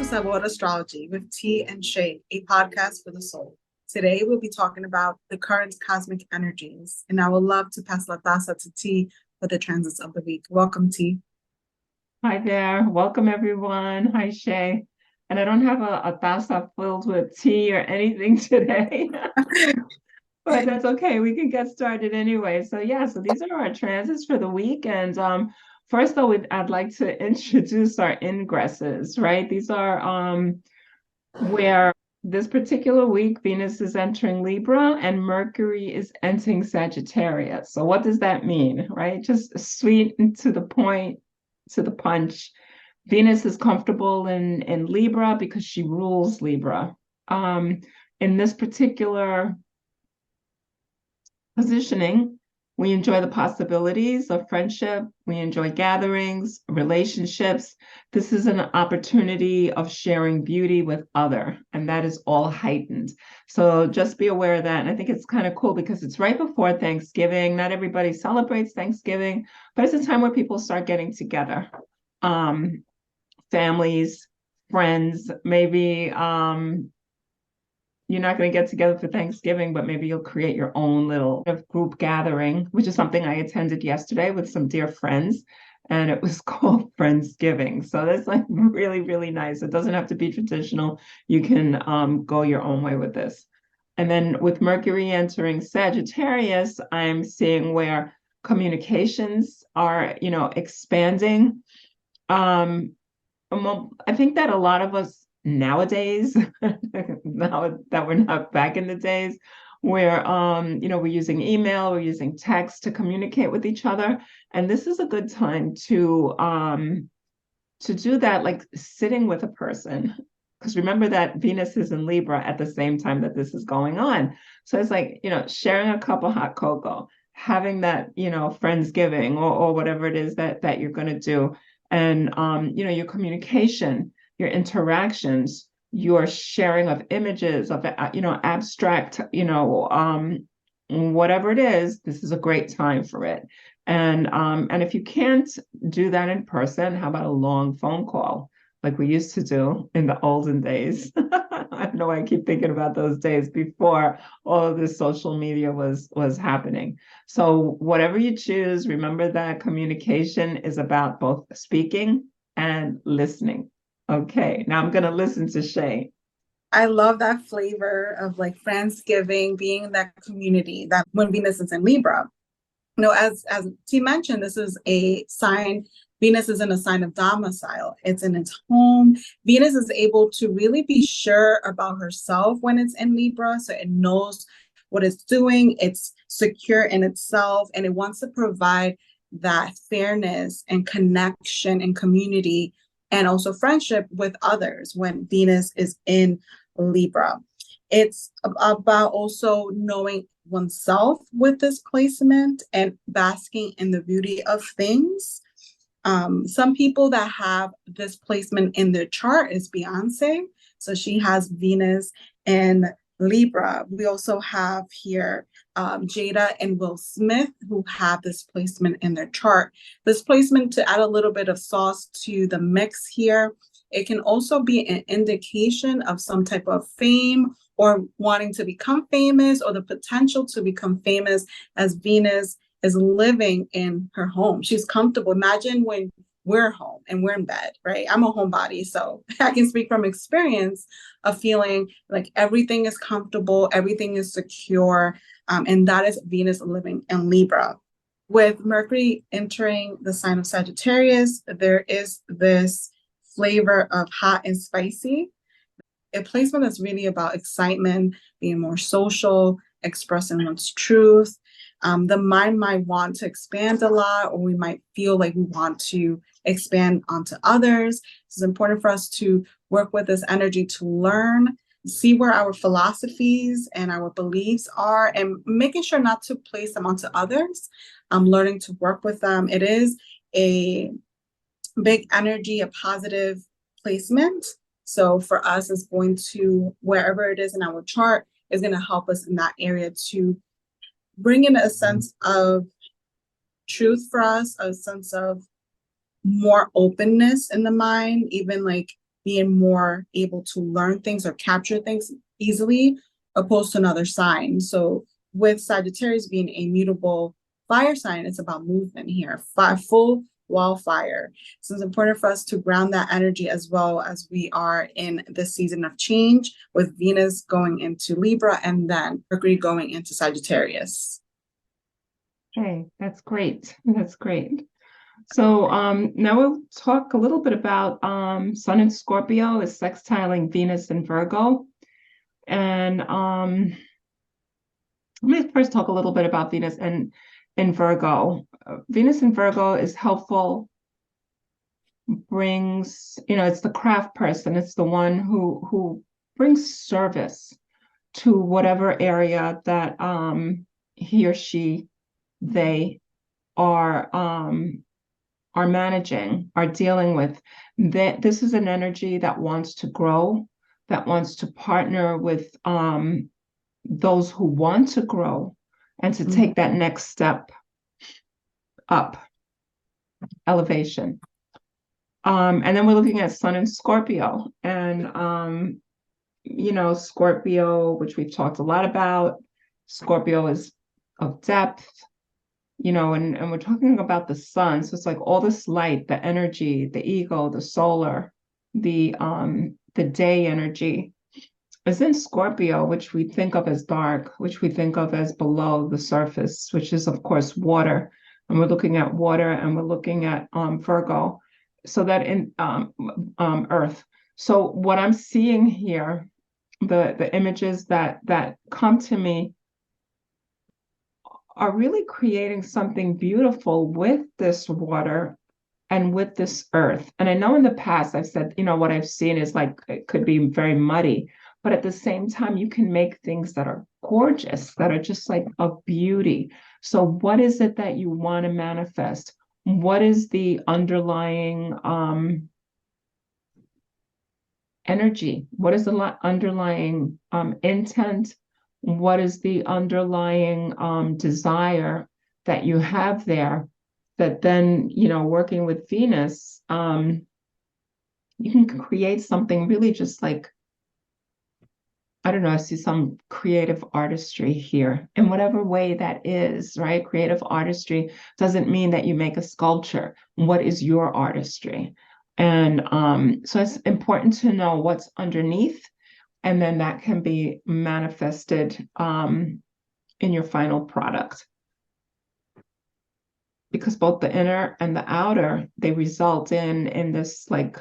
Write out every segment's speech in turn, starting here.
Sabor Astrology with T and Shay, a podcast for the soul. Today we'll be talking about the current cosmic energies, and I would love to pass la taza to T for the transits of the week. Welcome, T. Hi there. Welcome, everyone. Hi, Shay. And I don't have a taza filled with tea or anything today, but that's okay. We can get started anyway. So these are our transits for the week. And first, though, I'd like to introduce our ingresses, right? These are where this particular week, Venus is entering Libra and Mercury is entering Sagittarius. So what does that mean, right? Just sweet and to the point, to the punch. Venus is comfortable in Libra because she rules Libra. In this particular positioning, we enjoy the possibilities of friendship. We enjoy gatherings, relationships. This is an opportunity of sharing beauty with other, and that is all heightened. So just be aware of that. And I think it's kind of cool because it's right before Thanksgiving. Not everybody celebrates Thanksgiving, but it's a time where people start getting together. Families, friends, maybe you're not going to get together for Thanksgiving, but maybe you'll create your own little group gathering, which is something I attended yesterday with some dear friends, and it was called Friendsgiving. So that's like really, really nice. It doesn't have to be traditional. You can go your own way with this. And then with Mercury entering Sagittarius, I'm seeing where communications are, expanding. Well, I think that a lot of us nowadays, now that we're not back in the days, where we're using email, we're using text to communicate with each other, and this is a good time to do that, like sitting with a person. Because remember that Venus is in Libra at the same time that this is going on. So it's like, sharing a cup of hot cocoa, having that, Friendsgiving or whatever it is that you're going to do. And, your communication, your interactions, your sharing of images of, abstract, whatever it is, this is a great time for it. And if you can't do that in person, how about a long phone call like we used to do in the olden days? I know I keep thinking about those days before all of this social media was happening. So whatever you choose, remember that communication is about both speaking and listening. Okay, now I'm going to listen to Shay. I love that flavor of like Friendsgiving, being in that community that when Venus is in Libra. As T mentioned, this is a sign. Venus is in a sign of domicile. It's in its home. Venus is able to really be sure about herself when it's in Libra. So it knows what it's doing. It's secure in itself, and it wants to provide that fairness and connection and community and also friendship with others when Venus is in Libra. It's about also knowing oneself with this placement and basking in the beauty of things. Some people that have this placement in their chart is Beyonce. So she has Venus in Libra. We also have here Jada and Will Smith who have this placement in their chart. This placement, to add a little bit of sauce to the mix here, it can also be an indication of some type of fame or wanting to become famous or the potential to become famous as Venus is living in her home. She's comfortable. Imagine when we're home and we're in bed, right? I'm a homebody, so I can speak from experience of feeling like everything is comfortable, everything is secure, and that is Venus living in Libra. With Mercury entering the sign of Sagittarius, there is this flavor of hot and spicy. A placement that's really about excitement, being more social, expressing one's truth. The mind might want to expand a lot, or we might feel like we want to expand onto others. It's important for us to work with this energy to learn, see where our philosophies and our beliefs are, and making sure not to place them onto others. Learning to work with them. It is a big energy, a positive placement. So for us, it's going to, wherever it is in our chart, is going to help us in that area to bring in a sense of truth for us, a sense of more openness in the mind, even like being more able to learn things or capture things easily, opposed to another sign. So with Sagittarius being a mutable fire sign, it's about movement here, full wildfire. So it's important for us to ground that energy as well as we are in this season of change with Venus going into Libra and then Mercury going into Sagittarius. Okay, that's great. That's great. So now we'll talk a little bit about Sun in Scorpio is sextiling Venus in Virgo. And let me first talk a little bit about Venus and in Virgo. Venus in Virgo is helpful, brings, it's the craft person. It's the one who brings service to whatever area that he or she, they are managing, are dealing with. That this is an energy that wants to grow, that wants to partner with those who want to grow and to take that next step up, elevation. And then we're looking at Sun in Scorpio, and Scorpio, which we've talked a lot about. Scorpio is of depth, and we're talking about the sun. So it's like all this light, the energy, the ego, the solar, the day energy is in Scorpio, which we think of as dark, which we think of as below the surface, which is of course water. And we're looking at water, and we're looking at Virgo, so that in Earth. So what I'm seeing here, the images that come to me are really creating something beautiful with this water and with this earth. And I know in the past I've said, what I've seen is like it could be very muddy, but at the same time, you can make things that are gorgeous, that are just like a beauty. So what is it that you want to manifest? What is the underlying energy? What is the underlying intent? What is the underlying desire that you have there? That then, working with Venus, you can create something really just like, I don't know, I see some creative artistry here in whatever way that is, right? Creative artistry doesn't mean that you make a sculpture. What is your artistry? And so it's important to know what's underneath, and then that can be manifested in your final product. Because both the inner and the outer, they result in this like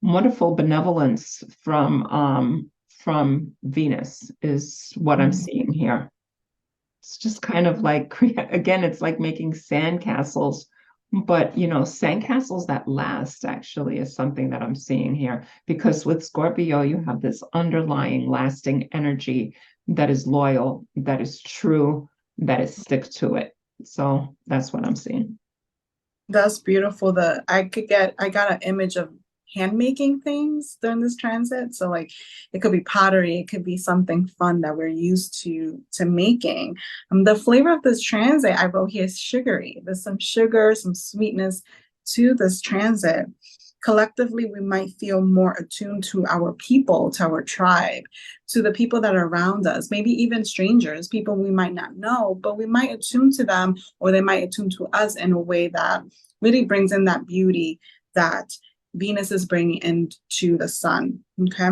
wonderful benevolence from Venus is what I'm seeing here. It's just kind of like, again, it's like making sandcastles, but sandcastles that last actually is something that I'm seeing here, because with Scorpio, you have this underlying lasting energy that is loyal, that is true, that is stick to it. So that's what I'm seeing. That's beautiful. I got an image of hand making things during this transit. So like it could be pottery, it could be something fun that we're used to making. The flavor of this transit I wrote here is sugary. There's some sugar, some sweetness to this transit. Collectively, we might feel more attuned to our people, to our tribe, to the people that are around us, maybe even strangers, people we might not know, but we might attune to them, or they might attune to us in a way that really brings in that beauty that Venus is bringing into the sun. Okay.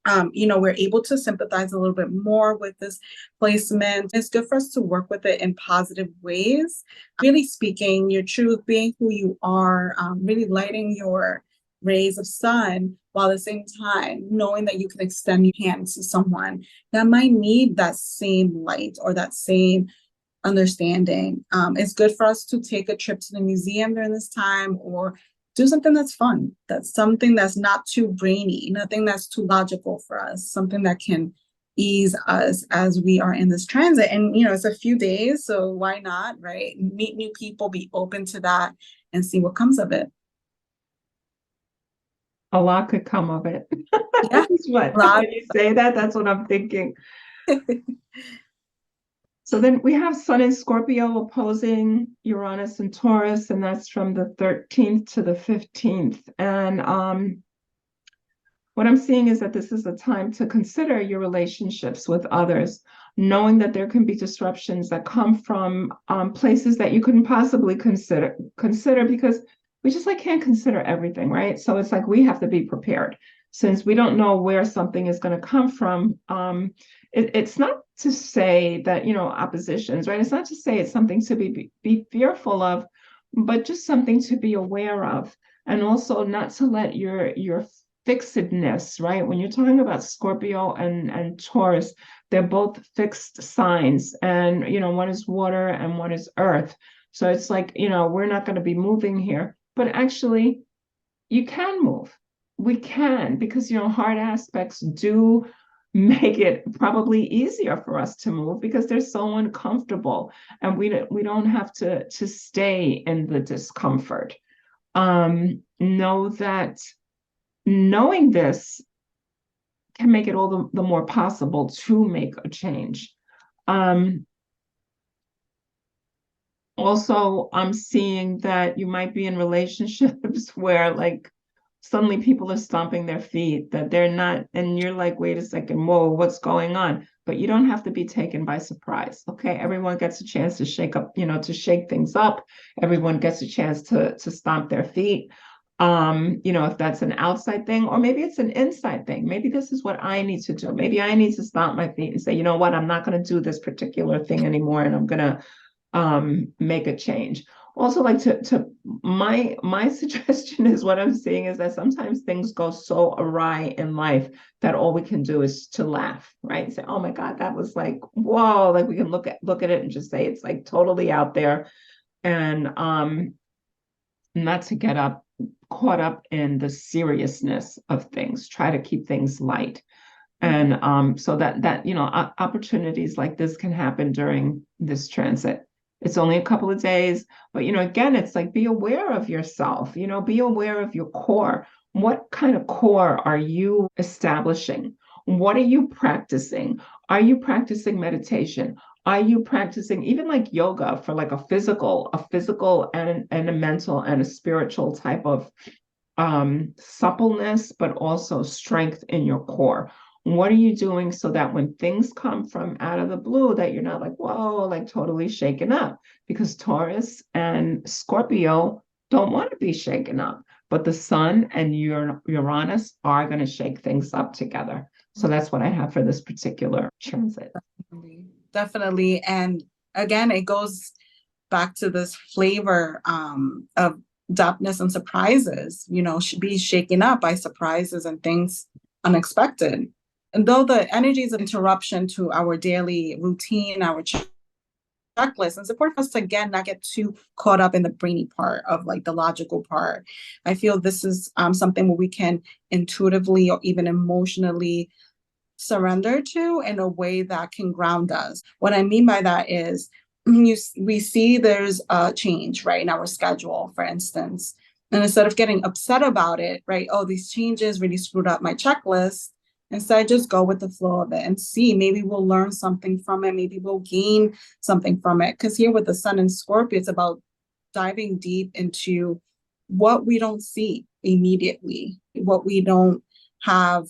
We're able to sympathize a little bit more with this placement. It's good for us to work with it in positive ways, really speaking your truth, being who you are, really lighting your rays of sun, while at the same time knowing that you can extend your hands to someone that might need that same light or that same understanding. It's good for us to take a trip to the museum during this time, or do something that's fun. That's something that's not too brainy, nothing that's too logical for us, something that can ease us as we are in this transit. And, it's a few days, so why not, right? Meet new people, be open to that, and see what comes of it. A lot could come of it. Yeah, When you say that, that's what I'm thinking. So then we have Sun in Scorpio opposing Uranus and Taurus, and that's from the 13th to the 15th. And what I'm seeing is that this is a time to consider your relationships with others, knowing that there can be disruptions that come from places that you couldn't possibly consider because we just like can't consider everything, right? So it's like we have to be prepared since we don't know where something is going to come from. It's not to say that, oppositions, right? It's not to say it's something to be fearful of, but just something to be aware of, and also not to let your fixedness, right? When you're talking about Scorpio and Taurus, they're both fixed signs, and one is water and one is earth. So it's like, we're not going to be moving here, but actually you can move. We can, because hard aspects do make it probably easier for us to move because they're so uncomfortable, and we don't have to stay in the discomfort. Know that knowing this can make it all the more possible to make a change. Also, I'm seeing that you might be in relationships where like suddenly people are stomping their feet, that they're not, and you're like, wait a second, whoa, what's going on? But you don't have to be taken by surprise. Okay. Everyone gets a chance to shake up, to shake things up. Everyone gets a chance to stomp their feet. If that's an outside thing, or maybe it's an inside thing. Maybe this is what I need to do. Maybe I need to stomp my feet and say, you know what, I'm not going to do this particular thing anymore, and I'm going to make a change. Also, like to my suggestion is, what I'm seeing is that sometimes things go so awry in life that all we can do is to laugh, right? Say, oh my God, that was like, whoa, like we can look at it and just say it's like totally out there, and not to get caught up in the seriousness of things. Try to keep things light. And so that opportunities like this can happen during this transit. It's only a couple of days, but again, it's like, be aware of yourself, be aware of your core. What kind of core are you establishing? What are you practicing? Are you practicing meditation? Are you practicing even like yoga for like a physical and a mental and a spiritual type of suppleness, but also strength in your core? What are you doing so that when things come from out of the blue, that you're not like, whoa, like totally shaken up? Because Taurus and Scorpio don't want to be shaken up, but the sun and Uranus are going to shake things up together. So that's what I have for this particular transit. Definitely. And again, it goes back to this flavor of dampness and surprises, should be shaken up by surprises and things unexpected. And though the energy is an interruption to our daily routine, our checklist, it's important for us to, again, not get too caught up in the brainy part of like the logical part. I feel this is something where we can intuitively or even emotionally surrender to in a way that can ground us. What I mean by that is we see there's a change, right, in our schedule, for instance. And instead of getting upset about it, right, oh, these changes really screwed up my checklist, instead just go with the flow of it and see, maybe we'll learn something from it. Maybe we'll gain something from it. Because here with the sun and Scorpio, it's about diving deep into what we don't see immediately, what we don't have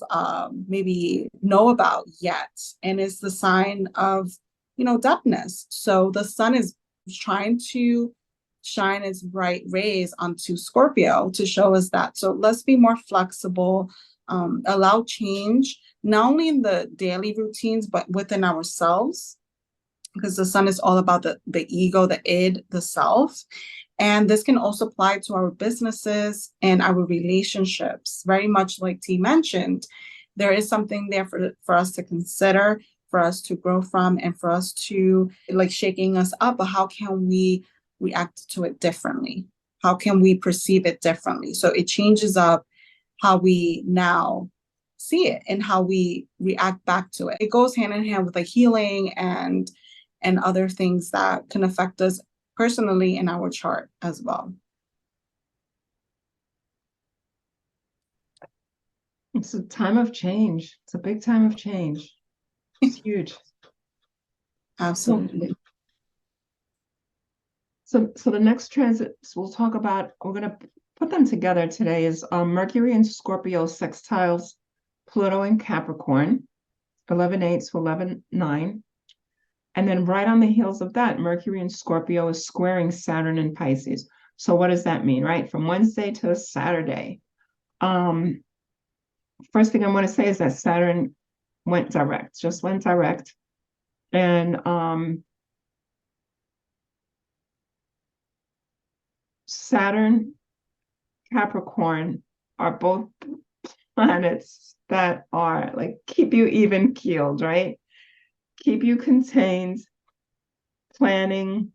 maybe know about yet. And it's the sign of, depthness. So the sun is trying to shine its bright rays onto Scorpio to show us that. So let's be more flexible, allow change, not only in the daily routines, but within ourselves, because the sun is all about the ego, the id, the self. And this can also apply to our businesses and our relationships. Very much like T mentioned, there is something there for us to consider, for us to grow from, and for us to, like, shaking us up. But how can we react to it differently? How can we perceive it differently? So it changes up how we now see it and how we react back to it. It goes hand in hand with like healing and other things that can affect us personally in our chart as well. It's a time of change. It's a big time of change. It's huge. Absolutely. So the next transits we'll talk about, we're going to put them together today, is Mercury and Scorpio sextiles Pluto in Capricorn, 11/8 to 11/9. And then right on the heels of that, Mercury in Scorpio is squaring Saturn in Pisces. So what does that mean, right? From Wednesday to Saturday. First thing I want to say is that Saturn went direct, just went direct. And Saturn, Capricorn are both planets that are like keep you even keeled, right? Keep you contained, planning.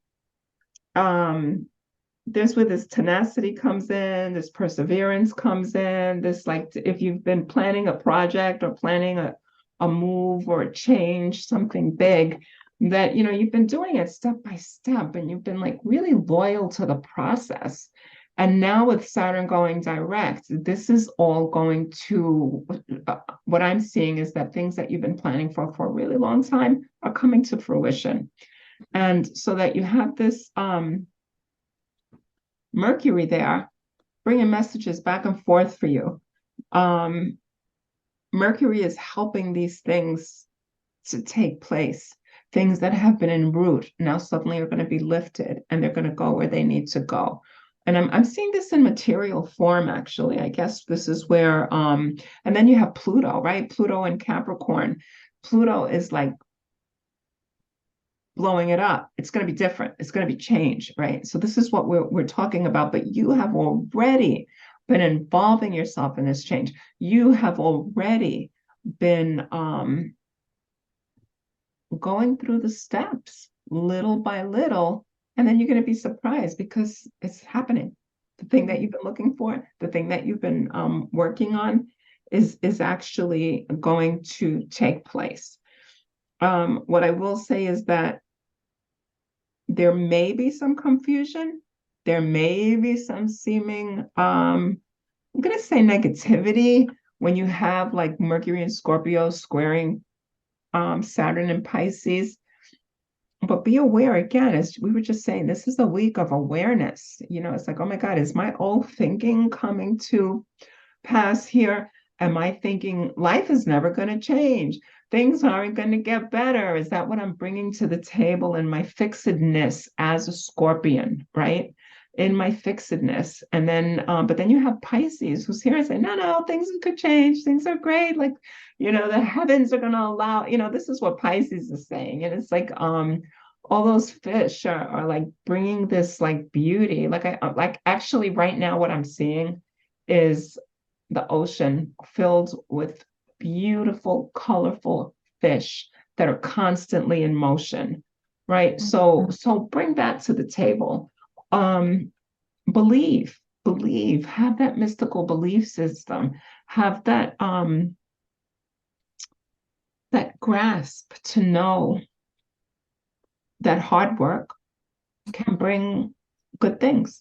There's where this tenacity comes in, this perseverance comes in, this like if you've been planning a project or planning a move or a change, something big, that you've been doing it step by step and you've been like really loyal to the process. And now with Saturn going direct, this is all going to, what I'm seeing is that things that you've been planning for a really long time are coming to fruition. And so that you have this Mercury there bringing messages back and forth for you. Mercury is helping these things to take place. Things that have been en route now suddenly are going to be lifted and they're going to go where they need to go. And I'm seeing this in material form, actually. I guess this is where, and then you have Pluto, right? Pluto in Capricorn. Pluto is like blowing it up. It's going to be different. It's going to be change, right? So this is what we're talking about, but you have already been involving yourself in this change. You have already been going through the steps little by little, and then you're going to be surprised because it's happening. The thing that you've been looking for, the thing that you've been working on is actually going to take place. What I will say is that there may be some confusion. There may be some seeming, I'm going to say negativity when you have like Mercury and Scorpio squaring Saturn and Pisces. But be aware again, as we were just saying, this is a week of awareness. It's like, oh my God, is my old thinking coming to pass here? Am I thinking life is never going to change? Things aren't going to get better. Is that what I'm bringing to the table in my fixedness as a Scorpion, right? In my fixedness. And then, but then you have Pisces who's here and say, no, things could change. Things are great. Like, the heavens are going to allow, this is what Pisces is saying. And it's like, all those fish are like bringing this like beauty. Like actually right now, what I'm seeing is the ocean filled with beautiful, colorful fish that are constantly in motion, right? So bring that to the table. Believe, have that mystical belief system, have that that grasp to know that hard work can bring good things.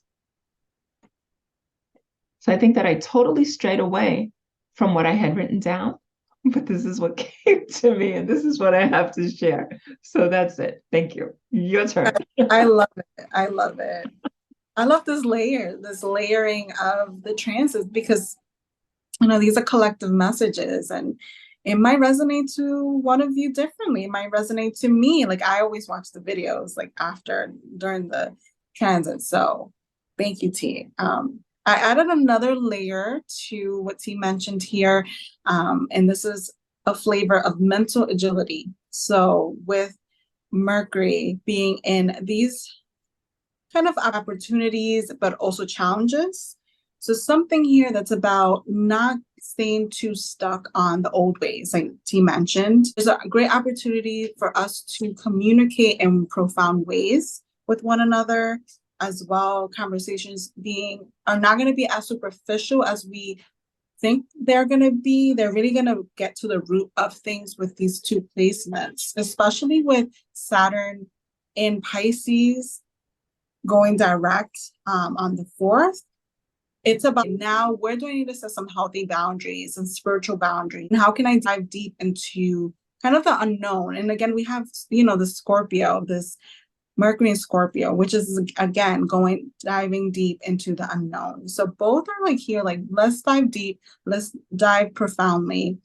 So I think that I totally strayed away from what I had written down, but this is what came to me and this is what I have to share. So that's it. Thank you. Your turn. I love it. I love it. I love this layering of the transits because, these are collective messages and it might resonate to one of you differently. It might resonate to me. Like I always watch the videos like during the transit. So thank you, T. I added another layer to what T mentioned here. And this is a flavor of mental agility. So with Mercury being in these kind of opportunities, but also challenges. So something here that's about not staying too stuck on the old ways, like T mentioned. There's a great opportunity for us to communicate in profound ways with one another as well. Conversations are not going to be as superficial as we think they're going to be. They're really going to get to the root of things with these two placements, especially with Saturn in Pisces going direct on the 4th. It's about now, where do I need to set some healthy boundaries and spiritual boundaries? And how can I dive deep into kind of the unknown? And again, we have, the Scorpio, this Mercury in Scorpio, which is again diving deep into the unknown. So both are like here, like let's dive deep, let's dive profoundly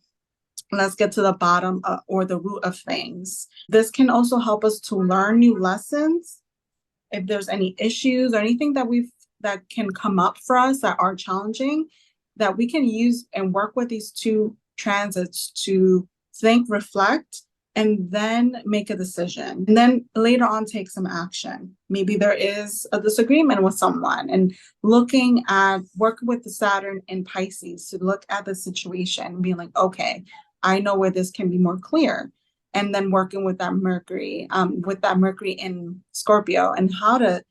Let's get to the bottom or the root of things. This can also help us to learn new lessons. If there's any issues or anything that can come up for us that are challenging, that we can use and work with these two transits to think, reflect, and then make a decision. And then later on, take some action. Maybe there is a disagreement with someone, and looking at working with the Saturn in Pisces to look at the situation and being like, okay, I know where this can be more clear. And then working with that Mercury in Scorpio, and how to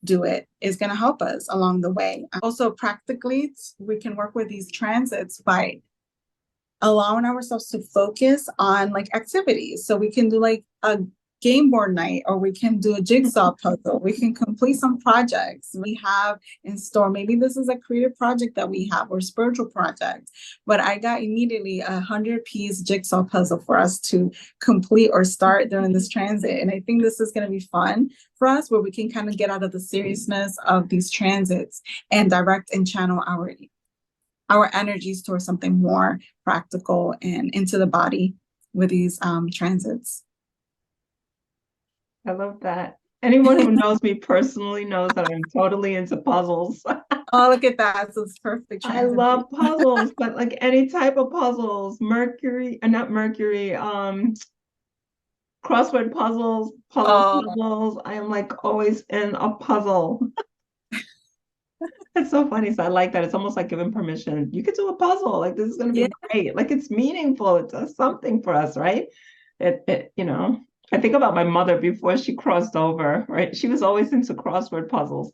do it is going to help us along the way. Also, practically, we can work with these transits by allowing ourselves to focus on like activities. So we can do like a game board night, or we can do a jigsaw puzzle. We can complete some projects we have in store. Maybe this is a creative project that we have, or spiritual project, but I got immediately 100-piece jigsaw puzzle for us to complete or start during this transit. And I think this is going to be fun for us, where we can kind of get out of the seriousness of these transits and direct and channel our energies towards something more practical and into the body with these transits. I love that. Anyone who knows me personally knows that I'm totally into puzzles. Oh, look at that. So it's perfect I transit. love puzzles, but like any type of puzzles, not Mercury, crossword puzzles, puzzles. I am like always in a puzzle. It's so funny. So I like that. It's almost like giving permission. You could do a puzzle. Like this is going to be great. Like it's meaningful. It does something for us, right? I think about my mother before she crossed over, right? She was always into crossword puzzles.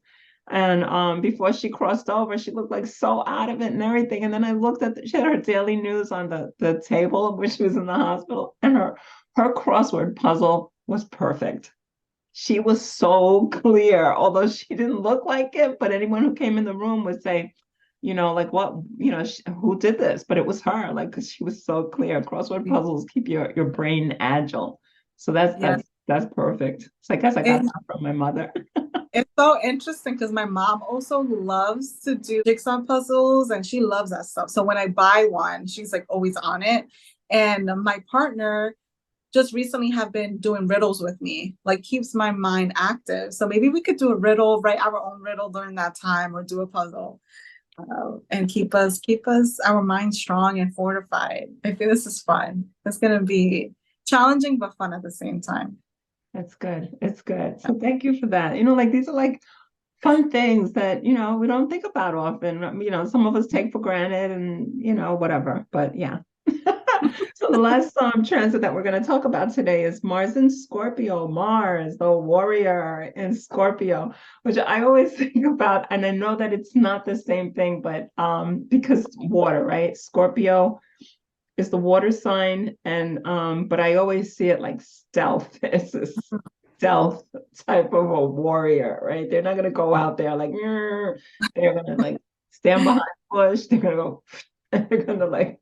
And before she crossed over, she looked like so out of it and everything. And then I looked at she had her daily news on the table when she was in the hospital, and her crossword puzzle was perfect. She was so clear, although she didn't look like it, but anyone who came in the room would say, like what, who did this? But it was her, like, because she was so clear. Crossword puzzles keep your brain agile. So that's perfect. So I guess I got that from my mother. It's so interesting because my mom also loves to do jigsaw puzzles, and she loves that stuff. So when I buy one, she's like always on it. And my partner just recently have been doing riddles with me, like keeps my mind active. So maybe we could do a riddle, write our own riddle during that time, or do a puzzle, and keep us our minds strong and fortified. I think this is fun. It's gonna be challenging but fun at the same time. That's good. It's good. So thank you for that. Like these are like fun things that, we don't think about often. Some of us take for granted and, whatever. But yeah. So the last transit that we're going to talk about today is Mars in Scorpio. Mars, the warrior in Scorpio, which I always think about, and I know that it's not the same thing, but because water, right? Scorpio is the water sign, and but I always see it like stealth. It's a stealth type of a warrior, right? They're not going to go out there like, they're going to like stand behind a bush. They're going to go, they're going to like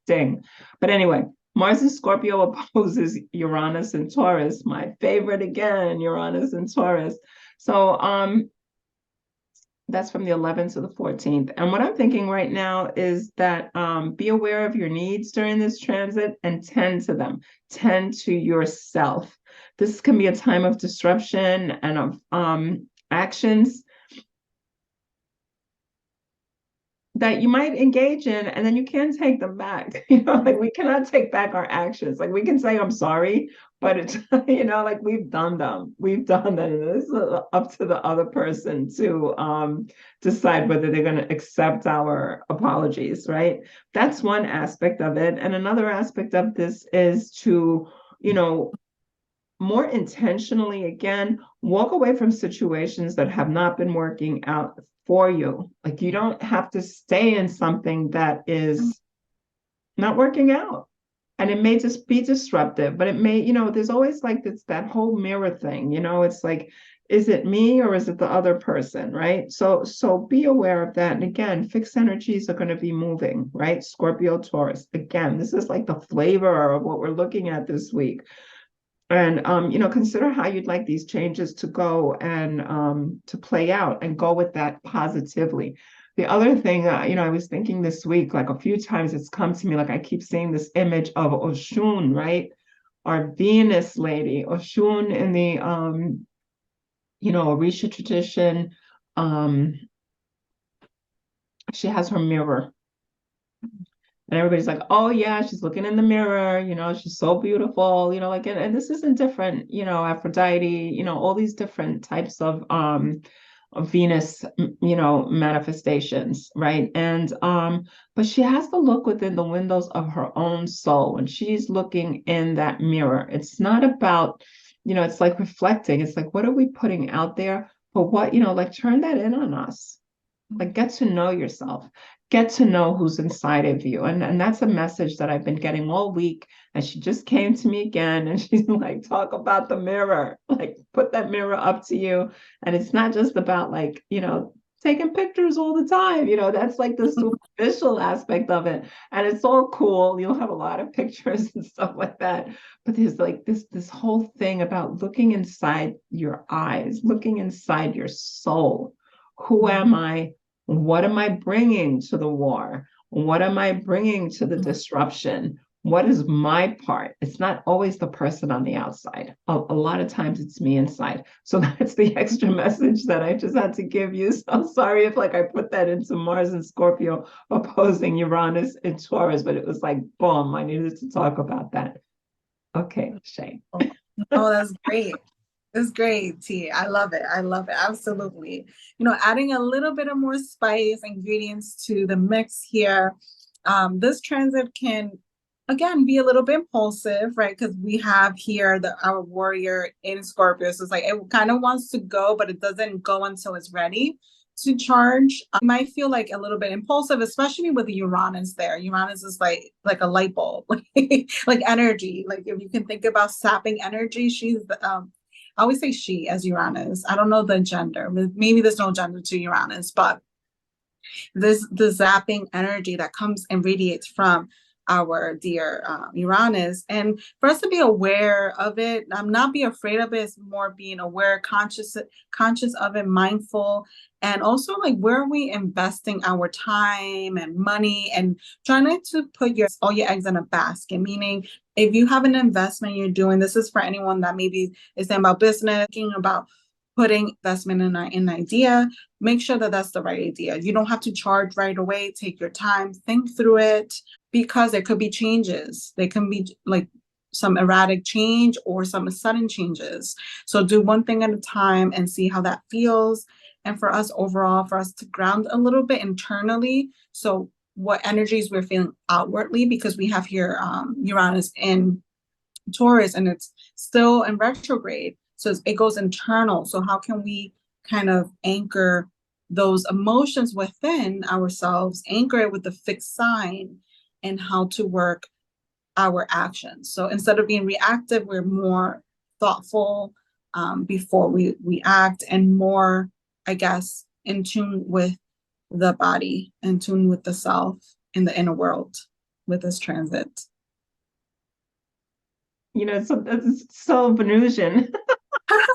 sting. But anyway, Mars in Scorpio opposes Uranus and Taurus. My favorite again, Uranus and Taurus. So that's from the 11th to the 14th. And what I'm thinking right now is that be aware of your needs during this transit and tend to them. Tend to yourself. This can be a time of disruption and of actions that you might engage in, and then you can't take them back. Like we cannot take back our actions. Like we can say, I'm sorry, but it's, like we've done them. We've done them. And this is up to the other person to decide whether they're going to accept our apologies, right? That's one aspect of it. And another aspect of this is to, more intentionally, again, walk away from situations that have not been working out for you. Like you don't have to stay in something that is not working out. And it may just be disruptive, but it may, there's always like that whole mirror thing, it's like, is it me or is it the other person, right? So be aware of that. And again, fixed energies are going to be moving, right? Scorpio, Taurus. Again, this is like the flavor of what we're looking at this week. And, consider how you'd like these changes to go and to play out, and go with that positively. The other thing, I was thinking this week, like a few times it's come to me, like I keep seeing this image of Oshun, right? Our Venus lady, Oshun in the, Orisha tradition. Um, she has her mirror. And everybody's like, oh yeah, she's looking in the mirror, she's so beautiful, like, and this isn't different, Aphrodite, all these different types of Venus, manifestations, right? And but she has to look within the windows of her own soul when she's looking in that mirror. It's not about, it's like reflecting. It's like, what are we putting out there? But what, like turn that in on us. Like get to know yourself, get to know who's inside of you. And that's a message that I've been getting all week. And she just came to me again and she's like, talk about the mirror, like put that mirror up to you. And it's not just about like, taking pictures all the time, that's like the superficial aspect of it. And it's all cool. You'll have a lot of pictures and stuff like that. But there's like this whole thing about looking inside your eyes, looking inside your soul. Who am I? What am I bringing to the war? What am I bringing to the disruption? What is my part? It's not always the person on the outside. A lot of times it's me inside. So that's the extra message that I just had to give you. So sorry if like I put that into Mars and Scorpio opposing Uranus and Taurus, but it was like, boom, I needed to talk about that. Okay, Shay. Oh, that's great. It's great, T. I love it. I love it. Absolutely. Adding a little bit of more spice ingredients to the mix here. This transit can, again, be a little bit impulsive, right? Because we have here our warrior in Scorpio. So it's like it kind of wants to go, but it doesn't go until it's ready to charge. I might feel like a little bit impulsive, especially with the Uranus there. Uranus is like a light bulb, like energy. Like if you can think about sapping energy, she's I always say she as Uranus. I don't know the gender. Maybe there's no gender to Uranus, but the zapping energy that comes and radiates from our dear Uranus, and for us to be aware of it, not be afraid of it, it's more being aware, conscious of it, mindful, and also like where are we investing our time and money, and trying not to put all your eggs in a basket. Meaning, if you have an investment you're doing, this is for anyone that maybe is thinking about business, thinking about putting investment in an idea, make sure that that's the right idea. You don't have to charge right away. Take your time, think through it, because there could be changes. There can be like some erratic change or some sudden changes. So do one thing at a time and see how that feels. And for us overall, for us to ground a little bit internally. So what energies we're feeling outwardly, because we have here Uranus in Taurus and it's still in retrograde. So it goes internal. So how can we kind of anchor those emotions within ourselves, anchor it with a fixed sign, and how to work our actions. So instead of being reactive, we're more thoughtful before we act, and more, I guess, in tune with the body, in tune with the self in the inner world with this transit. So it's so Venusian.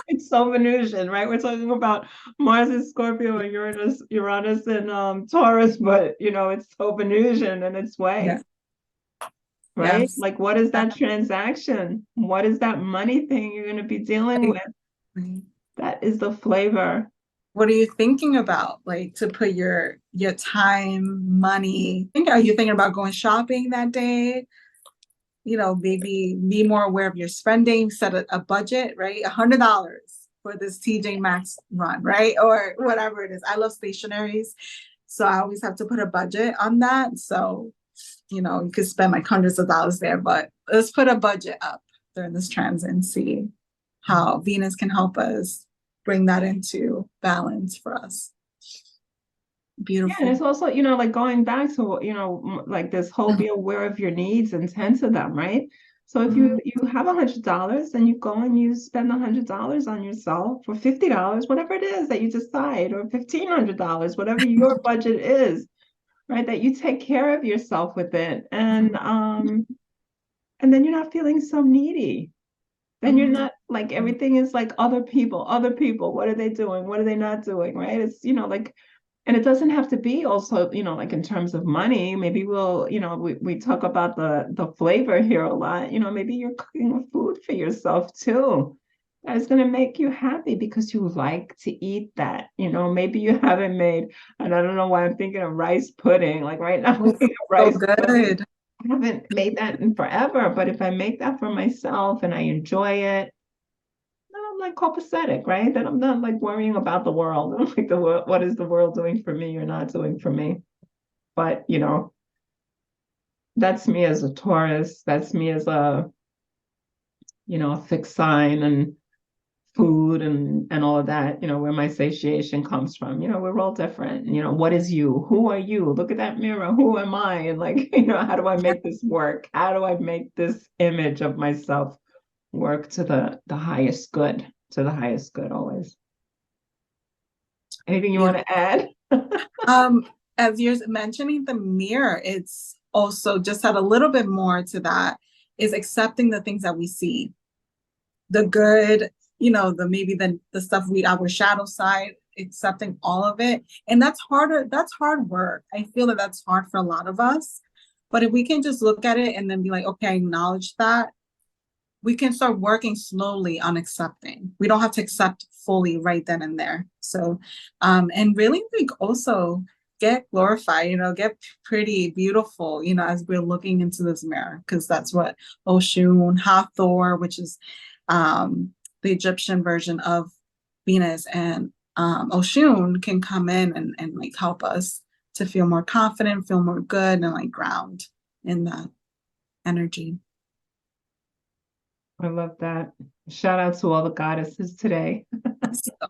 It's so Venusian, right? We're talking about Mars and Scorpio and Uranus and Taurus, but it's so Venusian in its way. Yeah. Right? Yes. Like, what is that transaction? What is that money thing you're going to be dealing with? Right. That is the flavor. What are you thinking about? Like to put your time, money? Are you thinking about going shopping that day? Maybe be more aware of your spending, set a budget, right? $100 for this TJ Maxx run, right? Or whatever it is. I love stationaries. So I always have to put a budget on that. So, you could spend like hundreds of dollars there, but let's put a budget up during this transit and see how Venus can help us bring that into balance for us. Beautiful. Yeah, and it's also, like going back to, like this whole be aware of your needs and tend to them, right? So if you have $100, then you go and you spend $100 on yourself, or $50, whatever it is that you decide, or $1,500, whatever your budget is, right? That you take care of yourself with it, and then you're not feeling so needy. Then you're not like everything is like other people. What are they doing? What are they not doing? Right? It's like. And it doesn't have to be also, like in terms of money. Maybe we talk about the flavor here a lot. Maybe you're cooking food for yourself too. That is going to make you happy because you like to eat that. Maybe you haven't made, and I don't know why I'm thinking of rice pudding. Like right now, I'm Oh, thinking of so rice pudding. good. I haven't made that in forever, but if I make that for myself and I enjoy it, then I'm like copacetic, right? Then I'm not like worrying about the world. I'm like what is the world doing for me or not doing for me? But that's me as a Taurus. That's me as a fixed sign and food and all of that, where my satiation comes from. We're all different. What is you? Who are you? Look at that mirror. Who am I? And like, how do I make this work? How do I make this image of myself work to the highest good, always. Anything you want to add? As you're mentioning the mirror, it's also just add a little bit more to that, is accepting the things that we see, the good, maybe the stuff our shadow side, accepting all of it. And that's hard work. I feel that that's hard for a lot of us. But if we can just look at it and then be like, okay, I acknowledge that, we can start working slowly on accepting. We don't have to accept fully right then and there. So, and really like also get glorified, get pretty, beautiful, as we're looking into this mirror, because that's what Oshun, Hathor, which is the Egyptian version of Venus, and Oshun can come in and like help us to feel more confident, feel more good, and like ground in that energy. I love that. Shout out to all the goddesses today.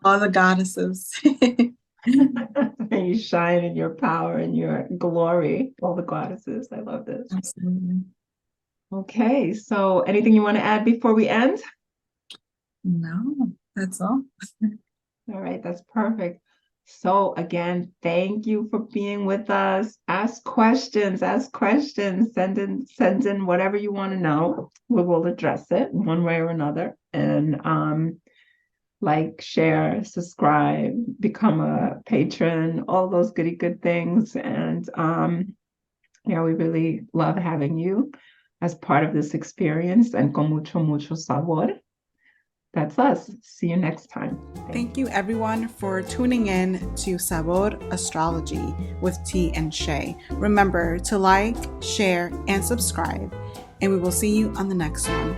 All the goddesses. You shine in your power and your glory, all the goddesses. I love this. Absolutely. Okay, so anything you want to add before we end? No, that's all. All right, that's perfect. So again, thank you for being with us. Ask questions, send in whatever you want to know. We will address it in one way or another. And like, share, subscribe, become a patron, all those goody good things. And we really love having you as part of this experience, and con mucho sabor. That's us. See you next time. Thank you everyone for tuning in to Sabor Astrology with T and Shay. Remember to like, share, and subscribe, and we will see you on the next one.